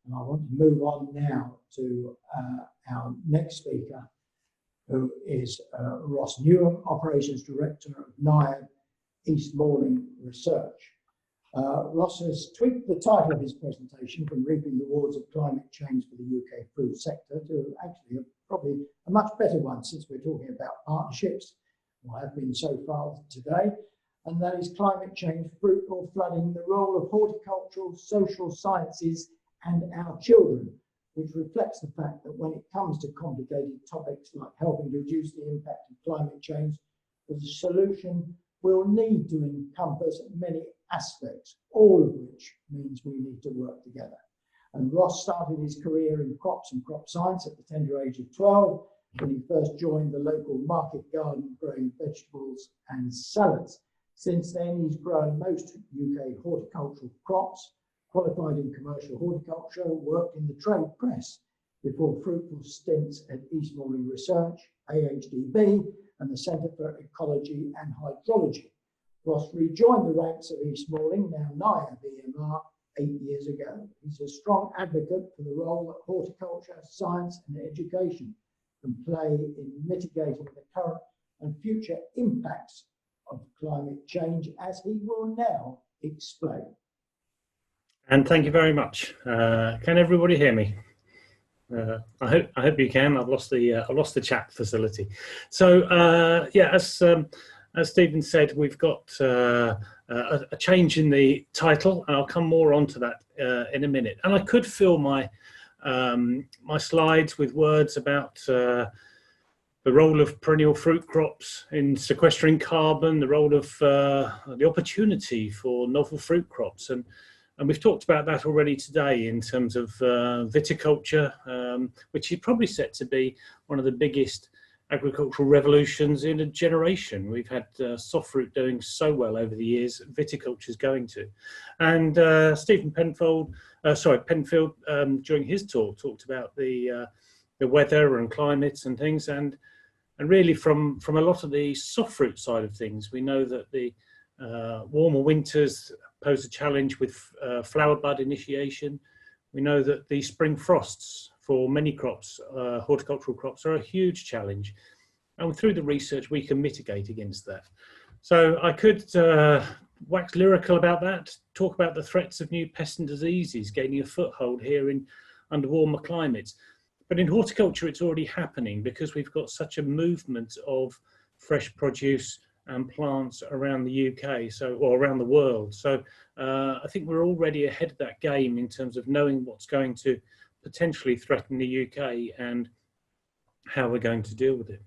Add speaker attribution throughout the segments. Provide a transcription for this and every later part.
Speaker 1: And I want to move on now to our next speaker, who is Ross Newham, Operations Director of NIAB East Malling Research. Ross has tweaked the title of his presentation from Reaping the Rewards of Climate Change for the UK Food Sector to actually probably a much better one, since we're talking about partnerships, or have been so far today, and that is climate change, fruit or flooding, the role of horticultural, social sciences and our children, which reflects the fact that when it comes to complicated topics like helping to reduce the impact of climate change, the solution will need to encompass many aspects, all of which means we need to work together. And Ross started his career in crops and crop science at the tender age of 12, when he first joined the local market garden growing vegetables and salads. Since then, he's grown most UK horticultural crops, qualified in commercial horticulture, worked in the trade press before fruitful stints at East Malling Research, AHDB, and the Centre for Ecology and Hydrology. Ross rejoined the ranks of East Malling, now NIAB EMR, 8 years ago. He's a strong advocate for the role that horticulture, science and education can play in mitigating the current and future impacts of climate change, as he will now explain.
Speaker 2: And thank you very much. Can everybody hear me? I hope you can. I've lost the chat facility. So yeah, as Stephen said, we've got a change in the title, and I'll come more onto that in a minute. And I could fill my my slides with words about the role of perennial fruit crops in sequestering carbon, the role of the opportunity for novel fruit crops, and we've talked about that already today in terms of viticulture, which is probably set to be one of the biggest agricultural revolutions in a generation. We've had soft fruit doing so well over the years, viticulture is going to. And Stephen Penfield, during his talk, talked about the weather and climates and things, and really from a lot of the soft fruit side of things, we know that the warmer winters pose a challenge with flower bud initiation. We know that the spring frosts for many crops, horticultural crops, are a huge challenge. And through the research, we can mitigate against that. So I could wax lyrical about that, talk about the threats of new pests and diseases gaining a foothold here under warmer climates. But in horticulture, it's already happening because we've got such a movement of fresh produce and plants around the UK, or around the world. So I think we're already ahead of that game in terms of knowing what's going to potentially threaten the UK and how we're going to deal with it.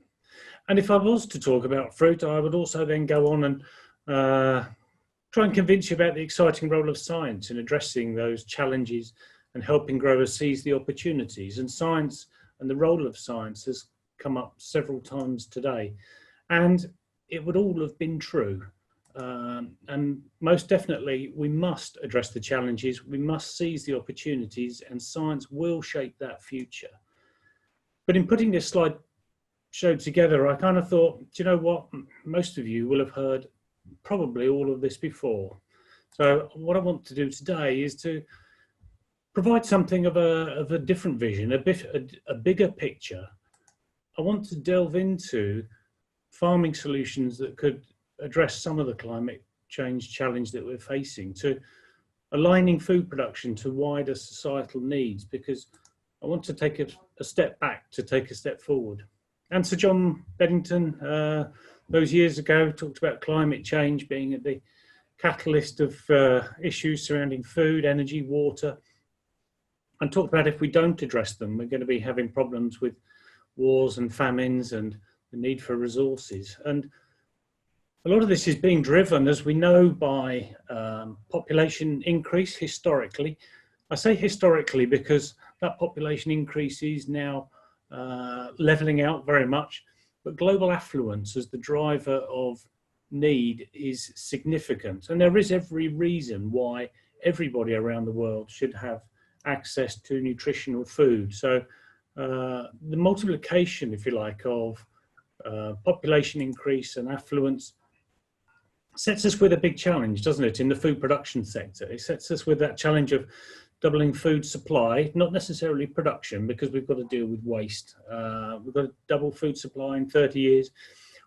Speaker 2: And if I was to talk about fruit, I would also then go on and try and convince you about the exciting role of science in addressing those challenges and helping growers seize the opportunities. And science and the role of science has come up several times today. And it would all have been true. And most definitely, we must address the challenges, we must seize the opportunities, and science will shape that future. But in putting this slide show together, I kind of thought, do you know what? Most of you will have heard probably all of this before. So what I want to do today is to provide something of a different vision, a bigger picture. I want to delve into farming solutions that could address some of the climate change challenge that we're facing, to aligning food production to wider societal needs, because I want to take a step back to take a step forward. And Sir John Beddington, those years ago, talked about climate change being at the catalyst of issues surrounding food, energy, water, and talked about if we don't address them, we're going to be having problems with wars and famines and the need for resources. And a lot of this is being driven, as we know, by population increase historically. I say historically because that population increase is now leveling out very much, but global affluence as the driver of need is significant. And there is every reason why everybody around the world should have access to nutritional food. So the multiplication, if you like, of population increase and affluence sets us with a big challenge, doesn't it, in the food production sector. It sets us with that challenge of doubling food supply, not necessarily production, because we've got to deal with waste. We've got to double food supply in 30 years.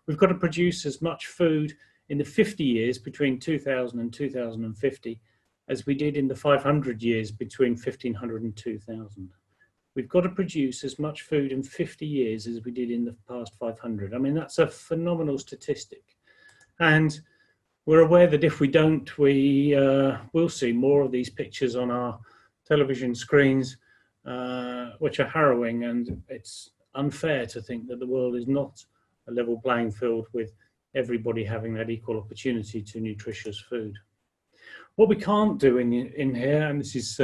Speaker 2: We've got to produce as much food in the 50 years between 2000 and 2050 as we did in the 500 years between 1500 and 2000. We've got to produce as much food in 50 years as we did in the past 500. I mean, that's a phenomenal statistic. And we're aware that if we don't, we will see more of these pictures on our television screens, which are harrowing, and it's unfair to think that the world is not a level playing field with everybody having that equal opportunity to nutritious food. What we can't do in here, and this is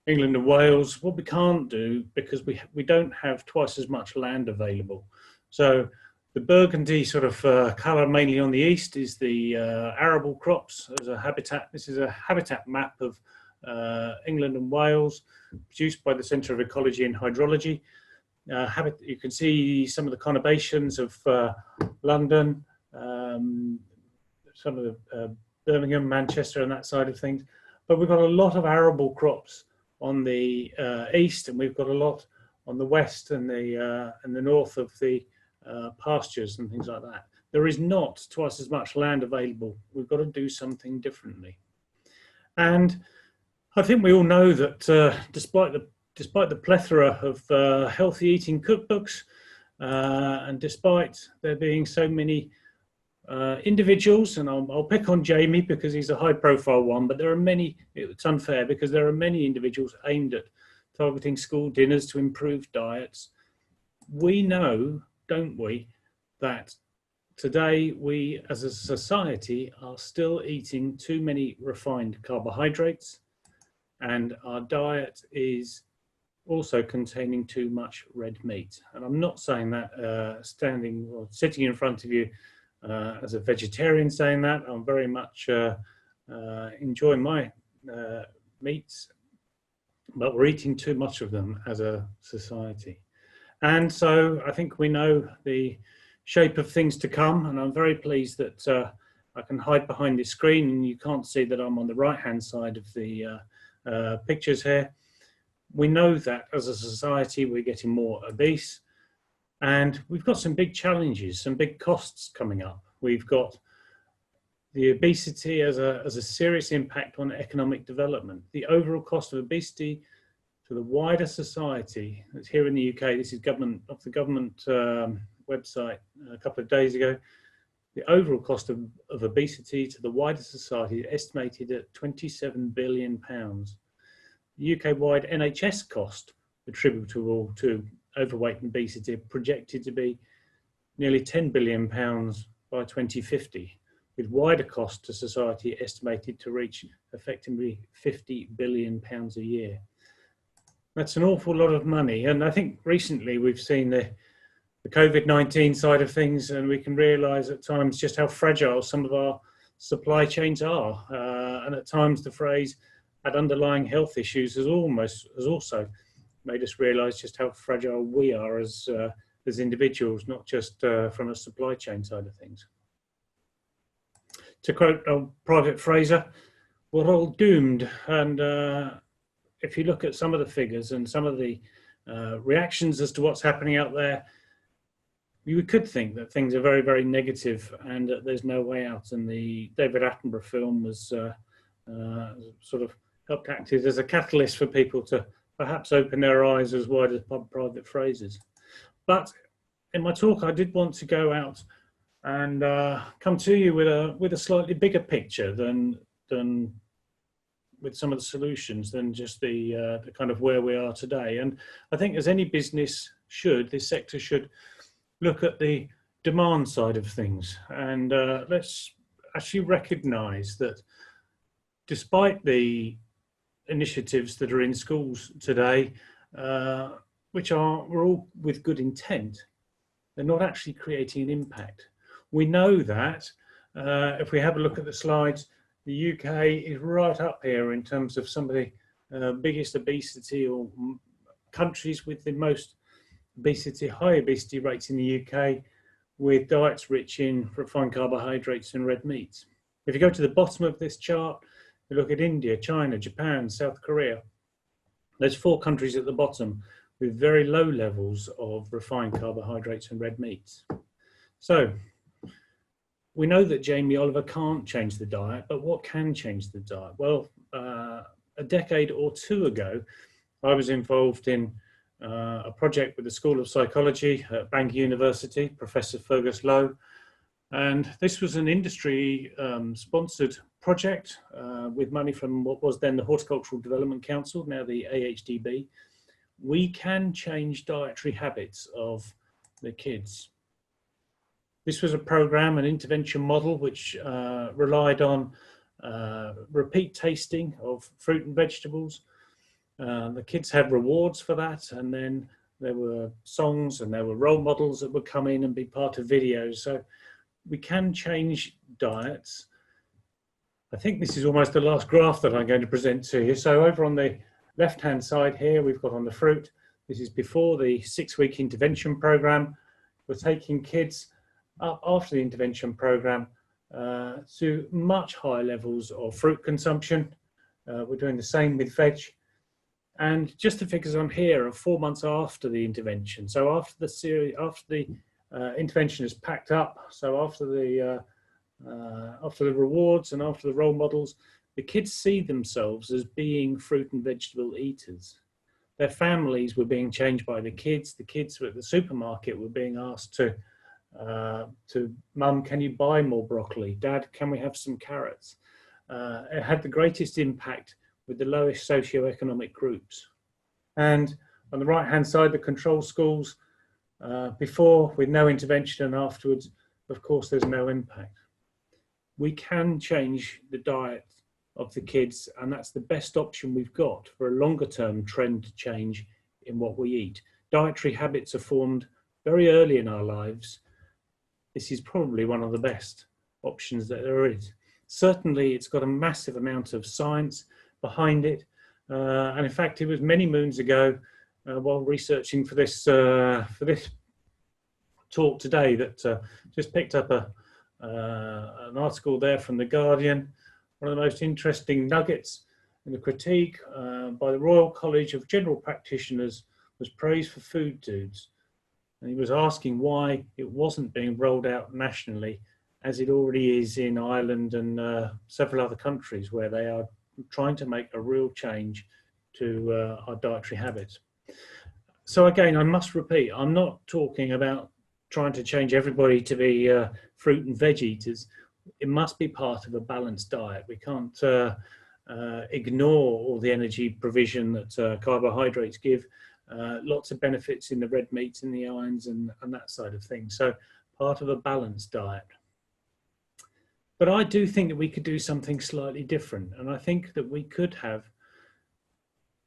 Speaker 2: England and Wales, what we can't do, because we don't have twice as much land available. So the burgundy sort of colour mainly on the east is the arable crops as a habitat. This is a habitat map of England and Wales produced by the Centre of Ecology and Hydrology. You can see some of the conurbations of London, some of the Birmingham, Manchester and that side of things. But we've got a lot of arable crops on the east, and we've got a lot on the west and the north of the pastures and things like that. There is not twice as much land available. We've got to do something differently. And I think we all know that despite the plethora of healthy eating cookbooks, and despite there being so many individuals, and I'll pick on Jamie because he's a high profile one, but there are many, it's unfair because there are many individuals aimed at targeting school dinners to improve diets. We know, don't we, that today we as a society are still eating too many refined carbohydrates, and our diet is also containing too much red meat. And I'm not saying that standing or sitting in front of you as a vegetarian saying that. I'm very much enjoying my meats, but we're eating too much of them as a society. And so I think we know the shape of things to come, and I'm very pleased that I can hide behind this screen and you can't see that I'm on the right-hand side of the pictures here. We know that as a society we're getting more obese, and we've got some big challenges, some big costs coming up. We've got the obesity as a serious impact on economic development. The overall cost of obesity to the wider society, it's here in the UK, this is off the government website a couple of days ago. The overall cost of obesity to the wider society is estimated at £27 billion. The UK-wide NHS cost attributable to overweight and obesity projected to be nearly £10 billion by 2050, with wider cost to society estimated to reach effectively £50 billion a year. That's an awful lot of money, and I think recently we've seen the COVID-19 side of things, and we can realise at times just how fragile some of our supply chains are, and at times the phrase "had underlying health issues" has also made us realise just how fragile we are as individuals, not just from a supply chain side of things. To quote Private Fraser, we're all doomed, and if you look at some of the figures and some of the reactions as to what's happening out there, you could think that things are very, very negative and that there's no way out. And the David Attenborough film was sort of helped act as a catalyst for people to perhaps open their eyes as wide as Private Fraser's. But in my talk, I did want to go out and come to you with a slightly bigger picture than with some of the solutions than just the kind of where we are today. And I think as any business should, this sector should look at the demand side of things. And let's actually recognise that despite the initiatives that are in schools today, which were all with good intent, they're not actually creating an impact. We know that if we have a look at the slides, the UK is right up here in terms of some of the biggest obesity or countries with the most high obesity rates in the UK, with diets rich in refined carbohydrates and red meats. If you go to the bottom of this chart, you look at India, China, Japan, South Korea, There's 4 countries at the bottom with very low levels of refined carbohydrates and red meats. So we know that Jamie Oliver can't change the diet, but what can change the diet? Well, a decade or 2 ago, I was involved in a project with the School of Psychology at Bangor University, Professor Fergus Lowe. And this was an industry sponsored project with money from what was then the Horticultural Development Council, now the AHDB. We can change dietary habits of the kids. This was a program, an intervention model, which relied on repeat tasting of fruit and vegetables. The kids had rewards for that, and then there were songs and there were role models that would come in and be part of videos. So we can change diets. I think this is almost the last graph that I'm going to present to you. So over on the left-hand side here, we've got on the fruit. This is before the 6-week intervention program. We're taking kids up after the intervention program to much higher levels of fruit consumption. We're doing the same with veg. And just the figures on here are 4 months after the intervention. So after the series, after the intervention is packed up, so after the rewards and after the role models, the kids see themselves as being fruit and vegetable eaters. Their families were being changed by the kids. The kids at the supermarket were being asked to Mum, can you buy more broccoli? Dad, can we have some carrots? It had the greatest impact with the lowest socioeconomic groups. And on the right-hand side, the control schools, before with no intervention and afterwards, of course, there's no impact. We can change the diet of the kids, and that's the best option we've got for a longer-term trend change in what we eat. Dietary habits are formed very early in our lives. This is probably one of the best options that there is. Certainly, it's got a massive amount of science behind it. And in fact, it was many moons ago, while researching for this talk today, that just picked up an article there from The Guardian. One of the most interesting nuggets in the critique by the Royal College of General Practitioners was praise for food dudes. And he was asking why it wasn't being rolled out nationally, as it already is in Ireland and several other countries where they are trying to make a real change to our dietary habits. So again, I must repeat, I'm not talking about trying to change everybody to be fruit and veg eaters. It must be part of a balanced diet. We can't ignore all the energy provision that carbohydrates give. Lots of benefits in the red meats and the ions and that side of things. So part of a balanced diet. But I do think that we could do something slightly different. And I think that we could have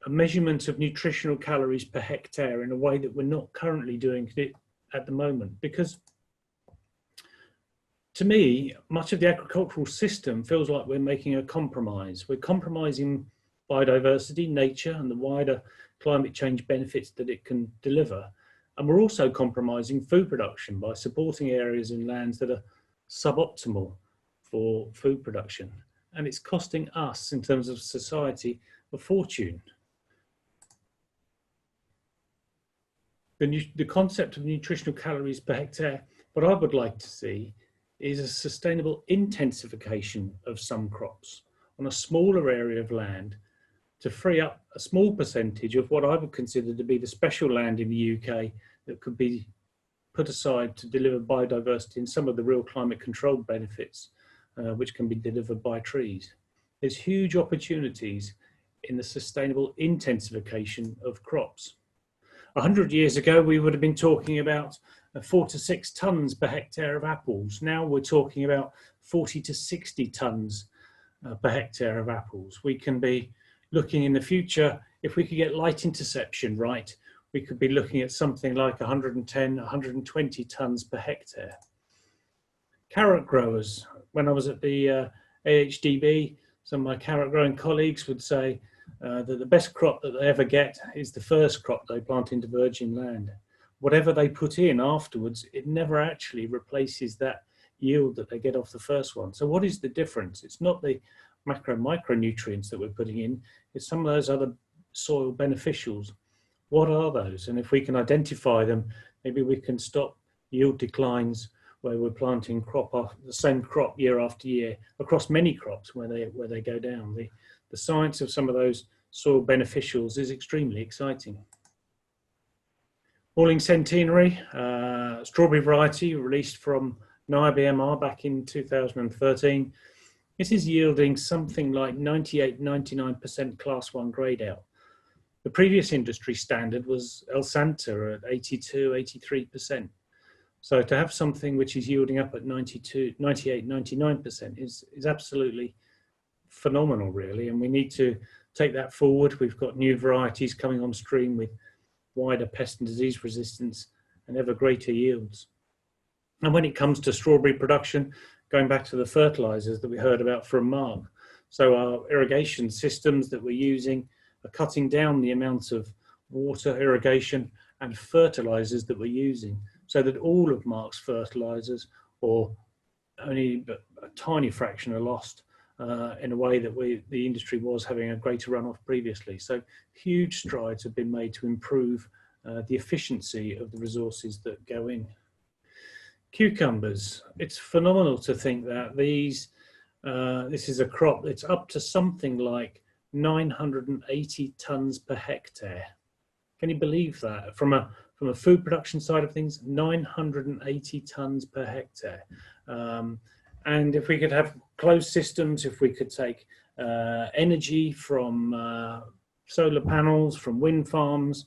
Speaker 2: a measurement of nutritional calories per hectare in a way that we're not currently doing it at the moment. Because to me, much of the agricultural system feels like we're making a compromise. We're compromising biodiversity, nature, and the wider climate change benefits that it can deliver. And we're also compromising food production by supporting areas and lands that are suboptimal for food production. And it's costing us, in terms of society, a fortune. The concept of nutritional calories per hectare, what I would like to see is a sustainable intensification of some crops on a smaller area of land to free up a small percentage of what I would consider to be the special land in the UK that could be put aside to deliver biodiversity and some of the real climate control benefits which can be delivered by trees. There's huge opportunities in the sustainable intensification of crops. 100 years ago, we would have been talking about 4 to 6 tons per hectare of apples. Now we're talking about 40 to 60 tons per hectare of apples. We can be looking in the future, if we could get light interception right, we could be looking at something like 110, 120 tons per hectare. Carrot growers, when I was at the AHDB, some of my carrot growing colleagues would say that the best crop that they ever get is the first crop they plant into virgin land. Whatever they put in afterwards, it never actually replaces that yield that they get off the first one. So what is the difference? It's not the macro micronutrients that we're putting in, it's some of those other soil beneficials. What are those? And if we can identify them, maybe we can stop yield declines where we're planting the same crop year after year across many crops where they go down. The science of some of those soil beneficials is extremely exciting. Walling Centenary, strawberry variety released from NIAB EMR back in 2013. This is yielding something like 98-99% class 1 grade out. The previous industry standard was El Santa at 82-83%. So to have something which is yielding up at 98-99% is absolutely phenomenal, really. And we need to take that forward. We've got new varieties coming on stream with wider pest and disease resistance and ever greater yields. And when it comes to strawberry production, going back to the fertilizers that we heard about from Mark. So our irrigation systems that we're using are cutting down the amount of water irrigation and fertilizers that we're using, so that all of Mark's fertilizers, or only a tiny fraction, are lost in a way that the industry was having a greater runoff previously. So huge strides have been made to improve the efficiency of the resources that go in. Cucumbers, it's phenomenal to think that this is a crop that's up to something like 980 tons per hectare. Can you believe that? From a food production side of things, 980 tons per hectare. And if we could have closed systems, if we could take energy from solar panels, from wind farms,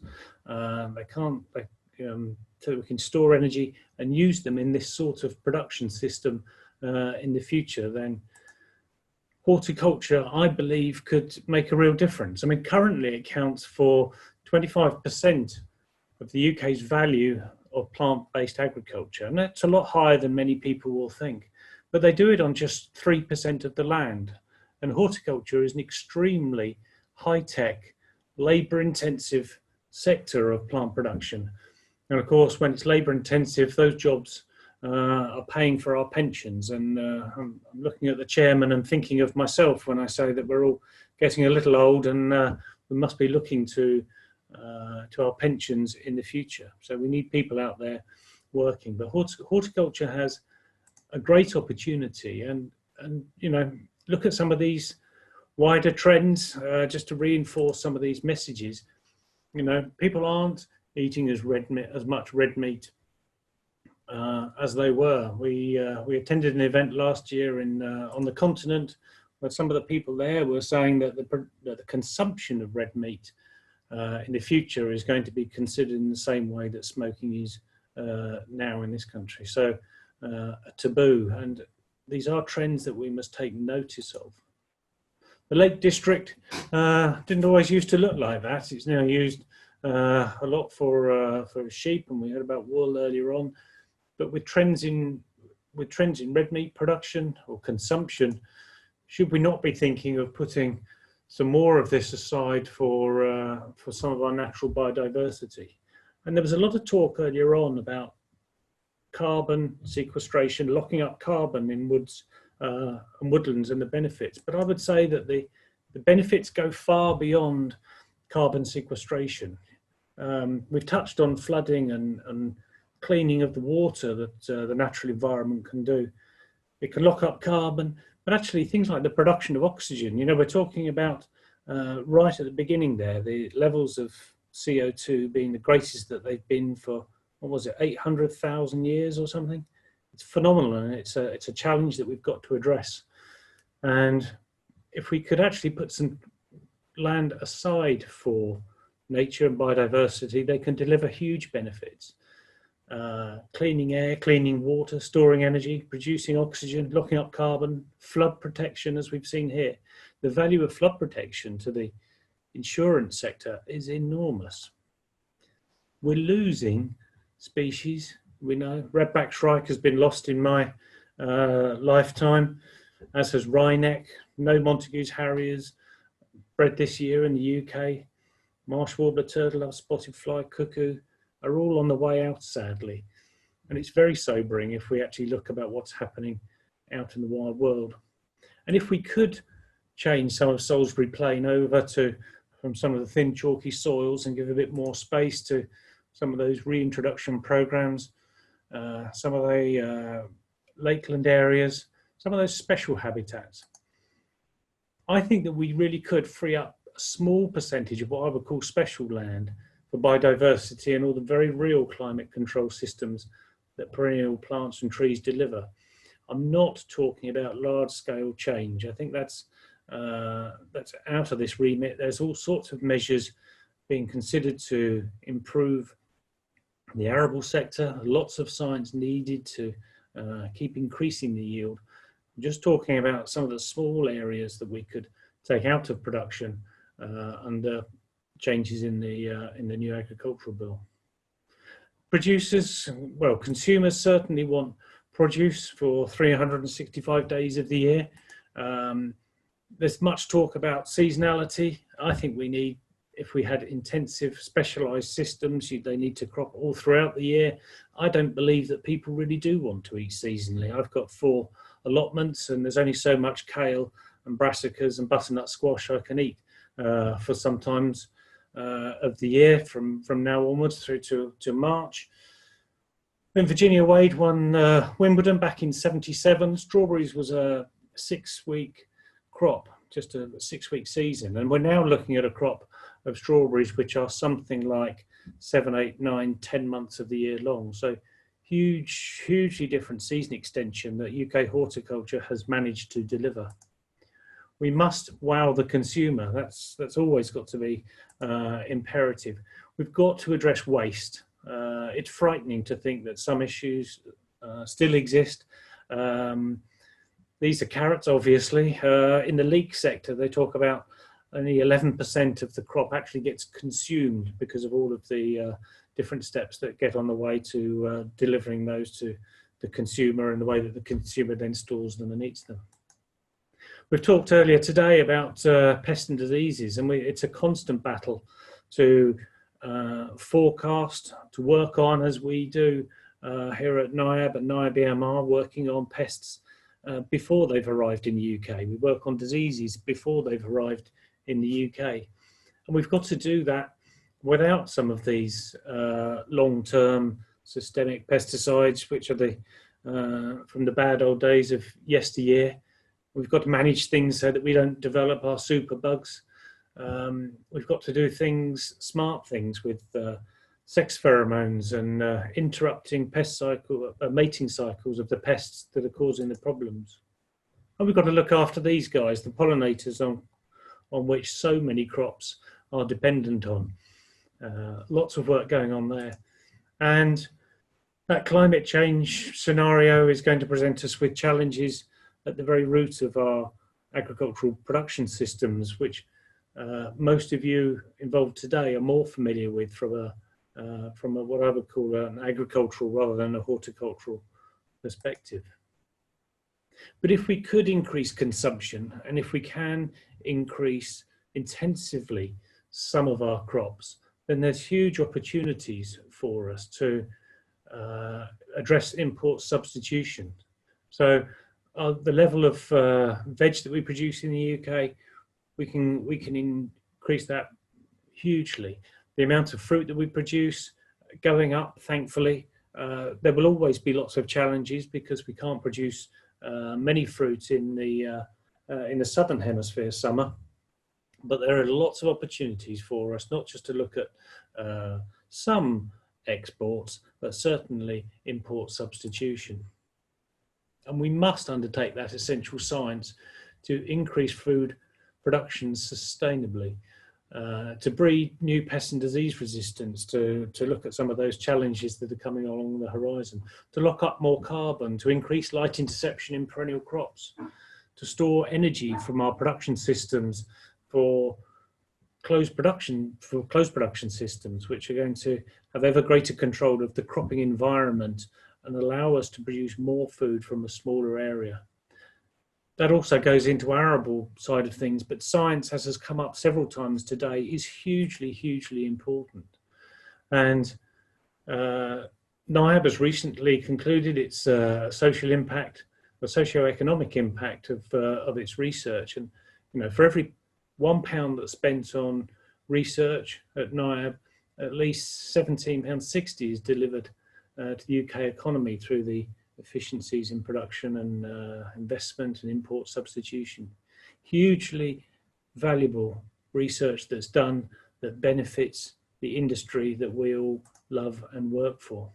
Speaker 2: so we can store energy and use them in this sort of production system in the future, then horticulture, I believe, could make a real difference. I mean, currently it accounts for 25% of the UK's value of plant-based agriculture, and that's a lot higher than many people will think. But they do it on just 3% of the land, and horticulture is an extremely high-tech, labour-intensive sector of plant production. And of course, when it's labour-intensive, those jobs are paying for our pensions. And I'm looking at the chairman and thinking of myself when I say that we're all getting a little old, and we must be looking to our pensions in the future. So we need people out there working. But horticulture has a great opportunity, and look at some of these wider trends just to reinforce some of these messages. People aren't eating as much red meat as they were. We attended an event last year on the continent where some of the people there were saying that the consumption of red meat in the future is going to be considered in the same way that smoking is now in this country. So a taboo, and these are trends that we must take notice of. The Lake District didn't always used to look like that. It's now used a lot for sheep, and we heard about wool earlier on. But with trends in red meat production or consumption, should we not be thinking of putting some more of this aside for some of our natural biodiversity? And there was a lot of talk earlier on about carbon sequestration, locking up carbon in woods and woodlands, and the benefits. But I would say that the benefits go far beyond carbon sequestration. We've touched on flooding and cleaning of the water that the natural environment can do. It can lock up carbon, but actually things like the production of oxygen. We're talking about right at the beginning there, the levels of CO2 being the greatest that they've been for, 800,000 years or something. It's phenomenal, and it's a challenge that we've got to address. And if we could actually put some land aside for nature and biodiversity, they can deliver huge benefits. Cleaning air, cleaning water, storing energy, producing oxygen, locking up carbon, flood protection, as we've seen here. The value of flood protection to the insurance sector is enormous. We're losing species. We know redback shrike has been lost in my lifetime, as has wryneck. No Montagu's harriers bred this year in the UK. Marsh warbler, turtle, spotted fly, cuckoo are all on the way out, sadly. And it's very sobering if we actually look about what's happening out in the wild world. And if we could change some of Salisbury Plain over to from some of the thin chalky soils and give a bit more space to some of those reintroduction programs, some of the lakeland areas, some of those special habitats. I think that we really could free up a small percentage of what I would call special land for biodiversity and all the very real climate control systems that perennial plants and trees deliver. I'm not talking about large-scale change. I think that's out of this remit. There's all sorts of measures being considered to improve the arable sector. Lots of science needed to keep increasing the yield. I'm just talking about some of the small areas that we could take out of production under changes in the new agricultural bill. Producers, well, consumers certainly want produce for 365 days of the year. There's much talk about seasonality. I think we need, if we had intensive specialized systems, they need to crop all throughout the year. I don't believe that people really do want to eat seasonally. I've got 4 allotments and there's only so much kale and brassicas and butternut squash I can eat for sometimes of the year from now onwards through to March. When Virginia Wade won Wimbledon back in '77, strawberries was a 6-week crop, just a 6-week season. And we're now looking at a crop of strawberries which are something like 7, 8, 9, 10 months of the year long. So hugely different season extension that UK horticulture has managed to deliver. We must wow the consumer. That's always got to be imperative. We've got to address waste. It's frightening to think that some issues still exist. These are carrots, obviously. In the leek sector, they talk about only 11% of the crop actually gets consumed because of all of the different steps that get on the way to delivering those to the consumer and the way that the consumer then stores them and eats them. We've talked earlier today about pests and diseases, and it's a constant battle to forecast, to work on, as we do here at NIAB and NIAB EMR, working on pests before they've arrived in the UK. We work on diseases before they've arrived in the UK. And we've got to do that without some of these long-term systemic pesticides, which are from the bad old days of yesteryear. We've got to manage things so that we don't develop our super bugs. We've got to do things, smart things with sex pheromones and interrupting mating cycles of the pests that are causing the problems. And we've got to look after these guys, the pollinators on which so many crops are dependent on. Lots of work going on there. And that climate change scenario is going to present us with challenges at the very root of our agricultural production systems, which most of you involved today are more familiar with from a what I would call an agricultural rather than a horticultural perspective. But if we could increase consumption, and if we can increase intensively some of our crops, then there's huge opportunities for us to address import substitution. So the level of veg that we produce in the UK, we can increase that hugely. The amount of fruit that we produce going up, thankfully. There will always be lots of challenges because we can't produce many fruits in the southern hemisphere summer, but there are lots of opportunities for us, not just to look at some exports, but certainly import substitution. And we must undertake that essential science to increase food production sustainably, to breed new pest and disease resistance, to look at some of those challenges that are coming along the horizon, to lock up more carbon, to increase light interception in perennial crops, to store energy from our production systems for closed production systems, which are going to have ever greater control of the cropping environment and allow us to produce more food from a smaller area. That also goes into arable side of things, but science, as has come up several times today, is hugely, hugely important. And NIAB has recently concluded its social impact, the socio-economic impact of its research. And for every £1 that's spent on research at NIAB, at least £17.60 is delivered to the UK economy through the efficiencies in production and investment and import substitution. Hugely valuable research that's done that benefits the industry that we all love and work for.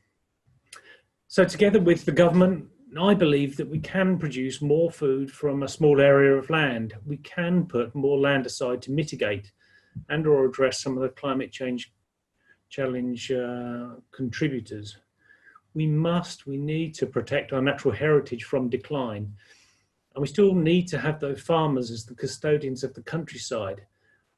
Speaker 2: So together with the government, I believe that we can produce more food from a small area of land. We can put more land aside to mitigate and or address some of the climate change challenge contributors. We need to protect our natural heritage from decline. And we still need to have those farmers as the custodians of the countryside,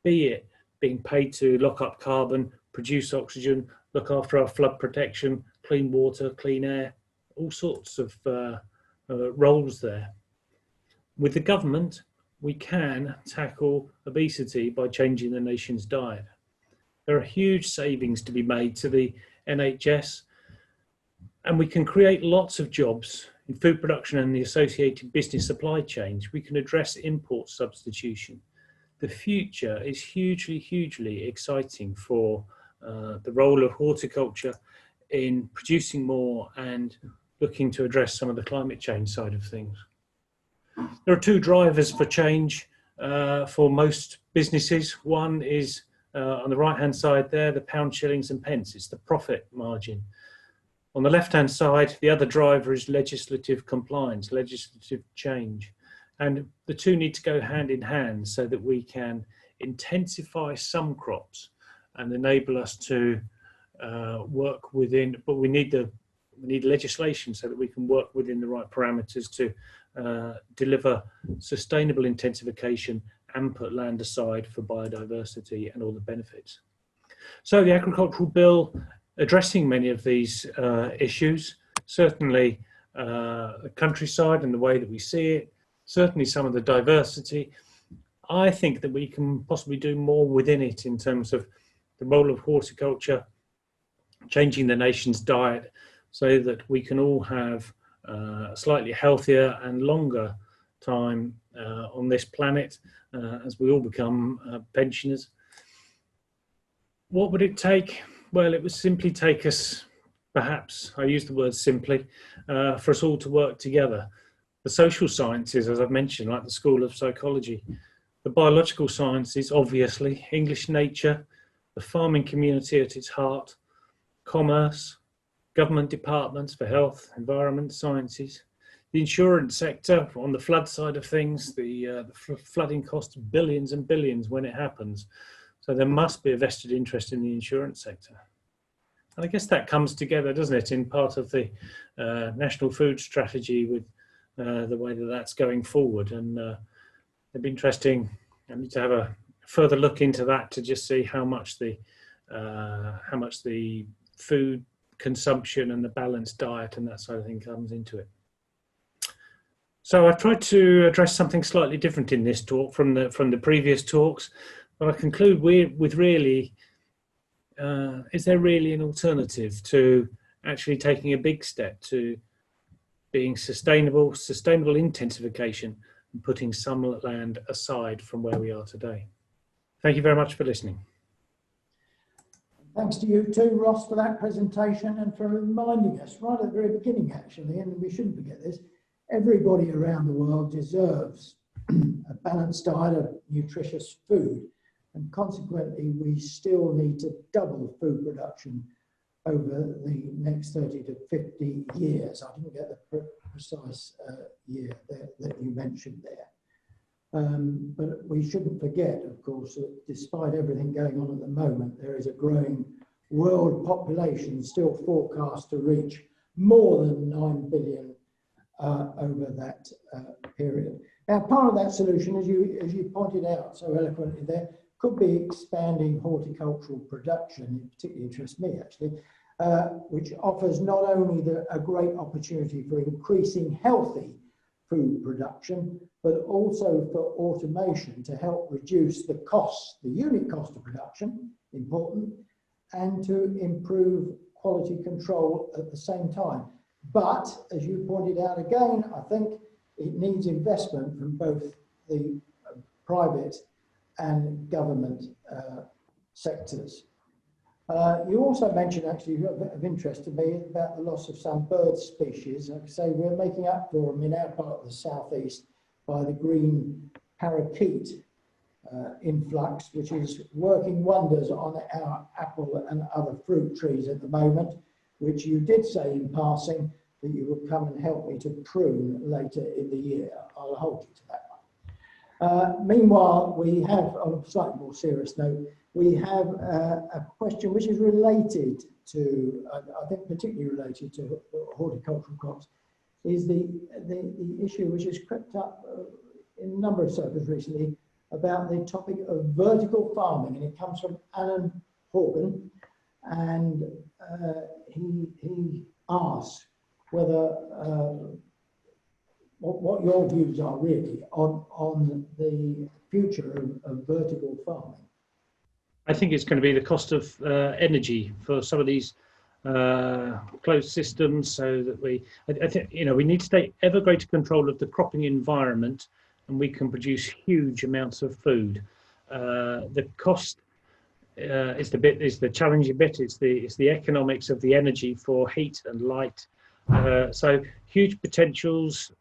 Speaker 2: be it being paid to lock up carbon, produce oxygen, look after our flood protection, clean water, clean air, all sorts of roles there. With the government, we can tackle obesity by changing the nation's diet. There are huge savings to be made to the NHS, and we can create lots of jobs in food production and the associated business supply chains. We can address import substitution. The future is hugely, hugely exciting for the role of horticulture in producing more and looking to address some of the climate change side of things. There are two drivers for change for most businesses. One is on the right-hand side there, the pound, shillings and pence. It's the profit margin. On the left-hand side, the other driver is legislative compliance, legislative change. And the two need to go hand in hand so that we can intensify some crops and enable us to work within, but we need legislation so that we can work within the right parameters to deliver sustainable intensification and put land aside for biodiversity and all the benefits. So the agricultural bill addressing many of these issues, certainly the countryside and the way that we see it, certainly some of the diversity. I think that we can possibly do more within it in terms of the role of horticulture, changing the nation's diet so that we can all have a slightly healthier and longer time on this planet as we all become pensioners. What would it take? Well, it would simply take us, perhaps, I use the word simply, for us all to work together. The social sciences, as I've mentioned, like the School of Psychology, the biological sciences, obviously, English nature, the farming community at its heart, commerce, government departments for health, environment, sciences, the insurance sector on the flood side of things, the flooding costs billions and billions when it happens. So there must be a vested interest in the insurance sector. And I guess that comes together, doesn't it, in part of the National Food Strategy with the way that that's going forward. And it'd be interesting, I need to have a further look into that to just see how much the food consumption and the balanced diet and that sort of thing comes into it. So I've tried to address something slightly different in this talk from the previous talks, but I conclude with really, is there really an alternative to actually taking a big step to being sustainable intensification and putting some land aside from where we are today? Thank you very much for listening.
Speaker 1: Thanks to you too, Ross, for that presentation and for reminding us right at the very beginning, actually, and we shouldn't forget this, everybody around the world deserves a balanced diet of nutritious food, and consequently we still need to double food production over the next 30 to 50 years. I didn't get the precise year that you mentioned there. But we shouldn't forget, of course, that despite everything going on at the moment, there is a growing world population still forecast to reach more than 9 billion over that period. Now, part of that solution, as you pointed out so eloquently there, could be expanding horticultural production. It particularly interests me, actually, which offers not only a great opportunity for increasing healthy food production, but also for automation to help reduce the cost, the unit cost of production, important, and to improve quality control at the same time. But, as you pointed out again, I think it needs investment from both the private and government sectors. You also mentioned, actually, of interest to me, about the loss of some bird species. Like I say, we're making up for them in our part of the southeast by the green parakeet influx, which is working wonders on our apple and other fruit trees at the moment, which you did say in passing that you would come and help me to prune later in the year. I'll hold you to that one. Meanwhile, we have, on a slightly more serious note, we have a question which is related to, I think particularly related to horticultural crops, is the issue which has crept up in a number of circles recently about the topic of vertical farming, and it comes from Alan Horgan, and he asks whether what your views are really on the future of vertical farming.
Speaker 2: I think it's going to be the cost of energy for some of these closed systems, so that I think, you know, we need to take ever greater control of the cropping environment, and we can produce huge amounts of food. The cost is the challenging bit. It's the economics of the energy for heat and light. So huge potentials,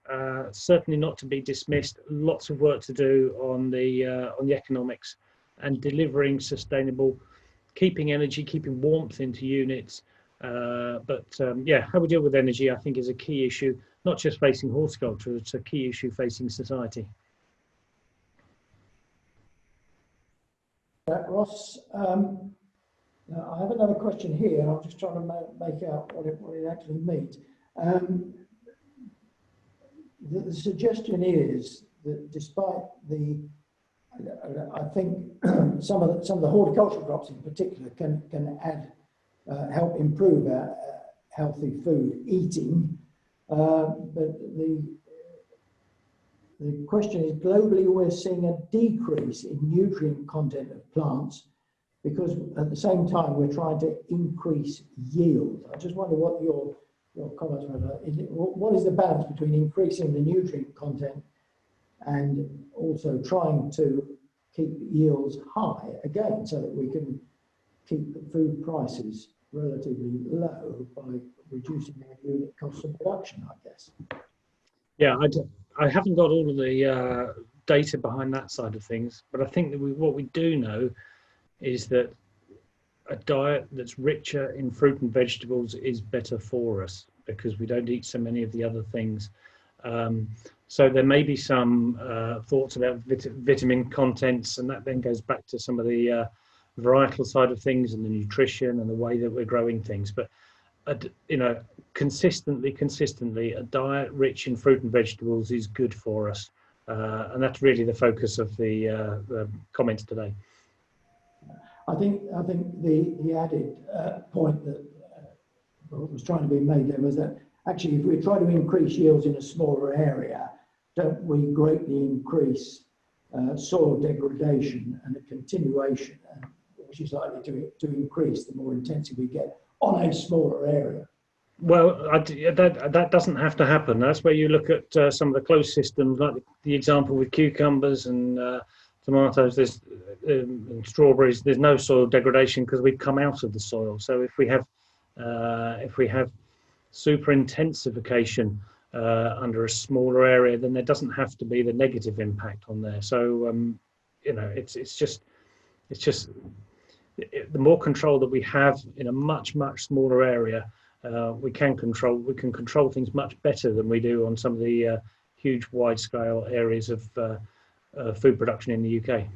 Speaker 2: certainly not to be dismissed. Lots of work to do on the economics and delivering sustainable, keeping energy, keeping warmth into units. Yeah, how we deal with energy, I think, is a key issue, not just facing horticulture, it's a key issue facing society.
Speaker 1: Ross, now I have another question here. I'm just trying to make out what it actually means. The suggestion is that despite I think some of the horticultural crops in particular can add help improve our healthy food eating, but the question is, globally we're seeing a decrease in nutrient content of plants because at the same time we're trying to increase yield. I just wonder what your comments were about. What is the balance between increasing the nutrient content and also trying to keep yields high again, so that we can keep food prices relatively low by reducing our unit costs of production, I guess?
Speaker 2: Yeah, I haven't got all of the data behind that side of things, but I think that what we do know is that a diet that's richer in fruit and vegetables is better for us because we don't eat so many of the other things. So there may be some thoughts about vitamin contents, and that then goes back to some of the varietal side of things and the nutrition and the way that we're growing things. But you know, consistently, a diet rich in fruit and vegetables is good for us, and that's really the focus of the comments today.
Speaker 1: I think the added point that was trying to be made there was that actually, if we try to increase yields in a smaller area, don't we greatly increase soil degradation and a continuation, which is likely to increase the more intensive we get on a smaller area?
Speaker 2: Well, that doesn't have to happen. That's where you look at some of the closed systems, like the example with cucumbers and tomatoes, and strawberries. There's no soil degradation because we've come out of the soil. So if we have super intensification under a smaller area, then there doesn't have to be the negative impact on there. So you know, it's just the more control that we have in a much smaller area, we can control things much better than we do on some of the huge wide scale areas of food production in the UK.